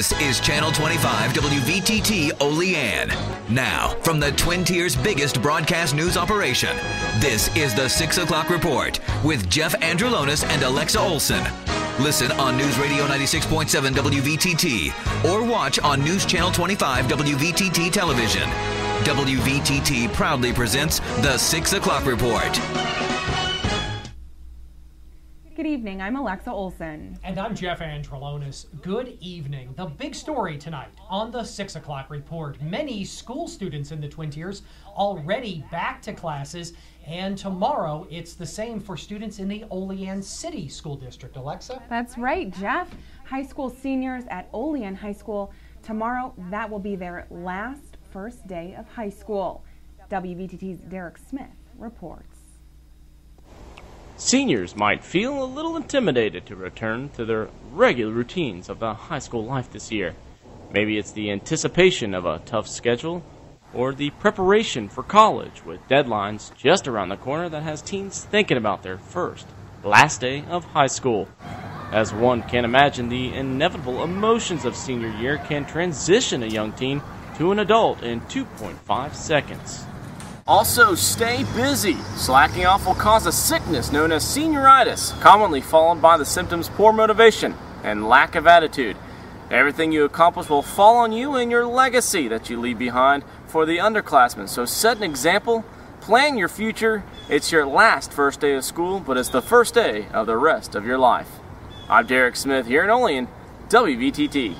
This is Channel 25 WVTT Olean. Now, from the Twin Tiers' biggest broadcast news operation, this is the 6 o'clock report with Jeff Andrulonis and Alexa Olson. Listen on News Radio 96.7 WVTT or watch on News Channel 25 WVTT Television. WVTT proudly presents the 6 o'clock report. Good evening, I'm Alexa Olson. And I'm Jeff Andrulonis. Good evening. The big story tonight on the 6 o'clock report. Many school students in the Twin Tiers already back to classes, and tomorrow it's the same for students in the Olean City School District. Alexa? That's right, Jeff. High school seniors at Olean High School. Tomorrow, that will be their last first day of high school. WVTT's Derek Smith reports. Seniors might feel a little intimidated to return to their regular routines of the high school life this year. Maybe it's the anticipation of a tough schedule or the preparation for college with deadlines just around the corner that has teens thinking about their last day of high school. As one can imagine, the inevitable emotions of senior year can transition a young teen to an adult in 2.5 seconds. Also, stay busy. Slacking off will cause a sickness known as senioritis, commonly followed by the symptoms poor motivation and lack of attitude. Everything you accomplish will fall on you and your legacy that you leave behind for the underclassmen. So set an example, plan your future. It's your last first day of school, but it's the first day of the rest of your life. I'm Derek Smith here in Olean, WVTT.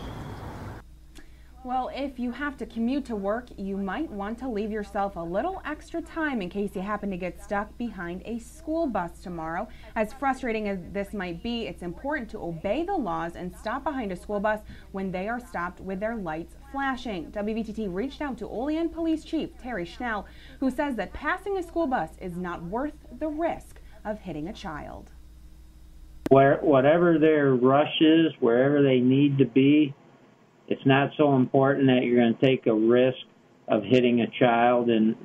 Well, if you have to commute to work, you might want to leave yourself a little extra time in case you happen to get stuck behind a school bus tomorrow. As frustrating as this might be, it's important to obey the laws and stop behind a school bus when they are stopped with their lights flashing. WVTT reached out to Olean Police Chief Terry Schnell, who says that passing a school bus is not worth the risk of hitting a child. Whatever their rush is, wherever they need to be, it's not so important that you're going to take a risk of hitting a child and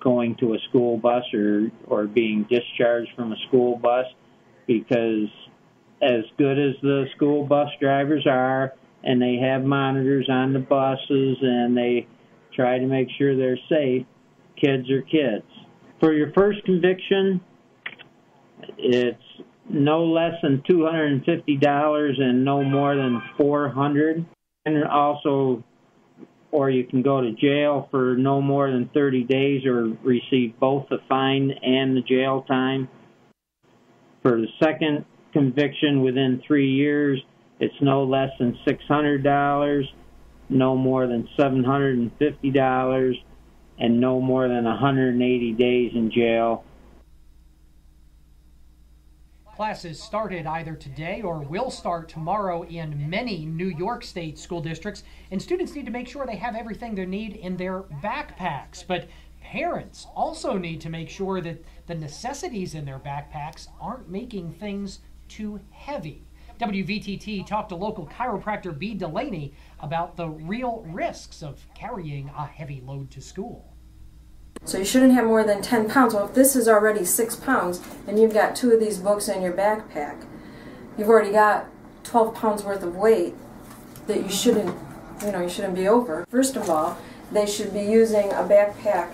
going to a school bus or being discharged from a school bus, because as good as the school bus drivers are, and they have monitors on the buses and they try to make sure they're safe, kids are kids. For your first conviction, it's no less than $250 and no more than $400. And also, or you can go to jail for no more than 30 days or receive both the fine and the jail time. For the second conviction within 3 years, it's no less than $600, no more than $750, and no more than 180 days in jail. Classes started either today or will start tomorrow in many New York State school districts, and students need to make sure they have everything they need in their backpacks. But parents also need to make sure that the necessities in their backpacks aren't making things too heavy. WVTT talked to local chiropractor B. Delaney about the real risks of carrying a heavy load to school. So you shouldn't have more than 10 pounds. Well, if this is already 6 pounds and you've got 2 of these books in your backpack, you've already got 12 pounds worth of weight that you shouldn't be over. First of all, they should be using a backpack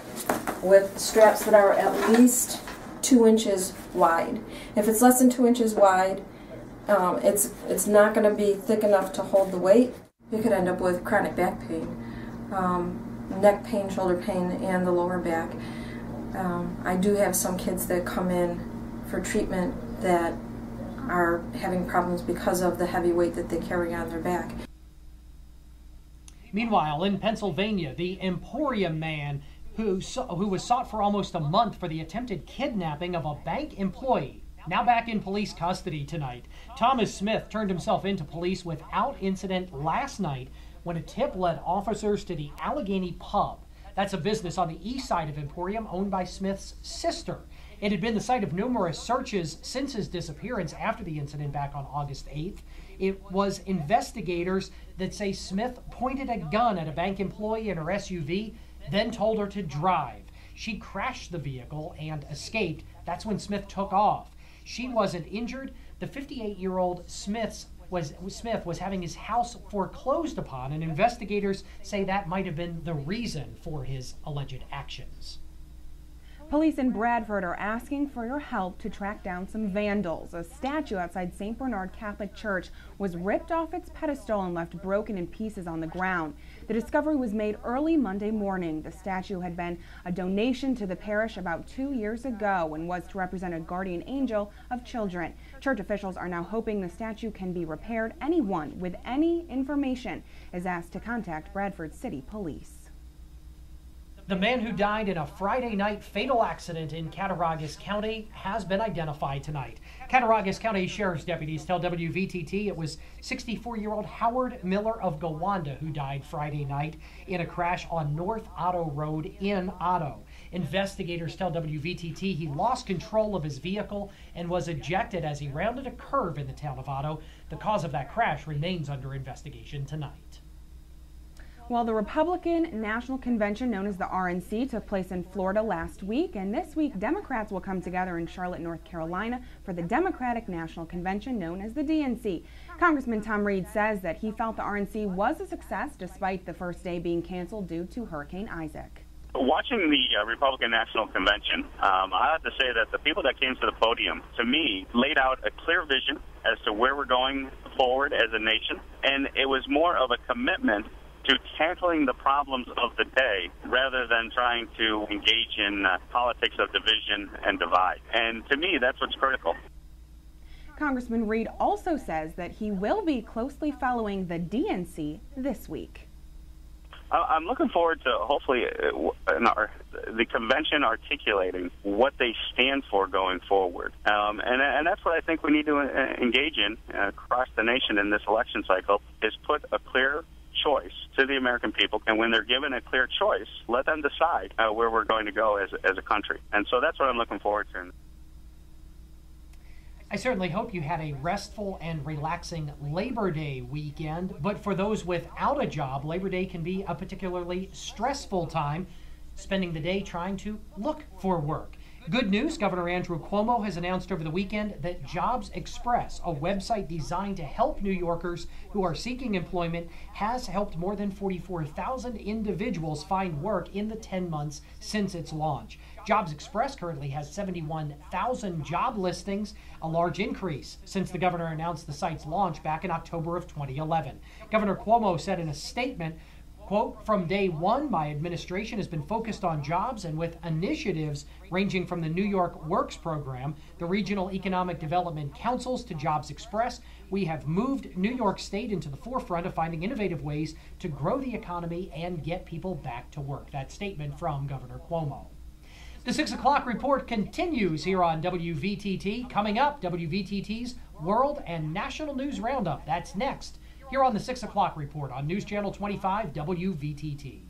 with straps that are at least 2 inches wide. If it's less than 2 inches wide, it's not going to be thick enough to hold the weight. You could end up with chronic back pain. Neck pain, shoulder pain, and the lower back. I do have some kids that come in for treatment that are having problems because of the heavy weight that they carry on their back. Meanwhile, in Pennsylvania, the Emporium man who was sought for almost a month for the attempted kidnapping of a bank employee, now back in police custody tonight. Thomas Smith turned himself into police without incident last night when a tip led officers to the Allegheny Pub. That's a business on the east side of Emporium owned by Smith's sister. It had been the site of numerous searches since his disappearance after the incident back on August 8th. It was investigators that say Smith pointed a gun at a bank employee in her SUV, then told her to drive. She crashed the vehicle and escaped. That's when Smith took off. She wasn't injured. The 58-year-old Smith's Smith was having his house foreclosed upon, and investigators say that might have been the reason for his alleged actions. Police in Bradford are asking for your help to track down some vandals. A statue outside St. Bernard Catholic Church was ripped off its pedestal and left broken in pieces on the ground. The discovery was made early Monday morning. The statue had been a donation to the parish about 2 years ago and was to represent a guardian angel of children. Church officials are now hoping the statue can be repaired. Anyone with any information is asked to contact Bradford City Police. The man who died in a Friday night fatal accident in Cattaraugus County has been identified tonight. Cattaraugus County Sheriff's deputies tell WVTT it was 64-year-old Howard Miller of Gowanda who died Friday night in a crash on North Otto Road in Otto. Investigators tell WVTT he lost control of his vehicle and was ejected as he rounded a curve in the town of Otto. The cause of that crash remains under investigation tonight. Well, the Republican National Convention, known as the RNC, took place in Florida last week, and this week Democrats will come together in Charlotte, North Carolina for the Democratic National Convention, known as the DNC. Congressman Tom Reed says that he felt the RNC was a success despite the first day being canceled due to Hurricane Isaac. Watching the Republican National Convention, I have to say that the people that came to the podium, to me, laid out a clear vision as to where we're going forward as a nation, and it was more of a commitment to tackling the problems of the day rather than trying to engage in politics of division and divide. And to me, that's what's critical. Congressman Reed also says that he will be closely following the DNC this week. I'm looking forward to hopefully the convention articulating what they stand for going forward. And that's what I think we need to engage in across the nation in this election cycle, is put a clear choice to the American people, and when they're given a clear choice, let them decide where we're going to go as a country. And so that's what I'm looking forward to. I certainly hope you had a restful and relaxing Labor Day weekend, but for those without a job, Labor Day can be a particularly stressful time, spending the day trying to look for work. Good news, Governor Andrew Cuomo has announced over the weekend that Jobs Express, a website designed to help New Yorkers who are seeking employment, has helped more than 44,000 individuals find work in the 10 months since its launch. Jobs Express currently has 71,000 job listings, a large increase since the governor announced the site's launch back in October of 2011. Governor Cuomo said in a statement, quote, "From day one, my administration has been focused on jobs, and with initiatives ranging from the New York Works program, the Regional Economic Development Councils, to Jobs Express, we have moved New York State into the forefront of finding innovative ways to grow the economy and get people back to work." That statement from Governor Cuomo. The 6 o'clock report continues here on WVTT. Coming up, WVTT's World and National News Roundup. That's next here on the 6 o'clock report on News Channel 25 WVTT.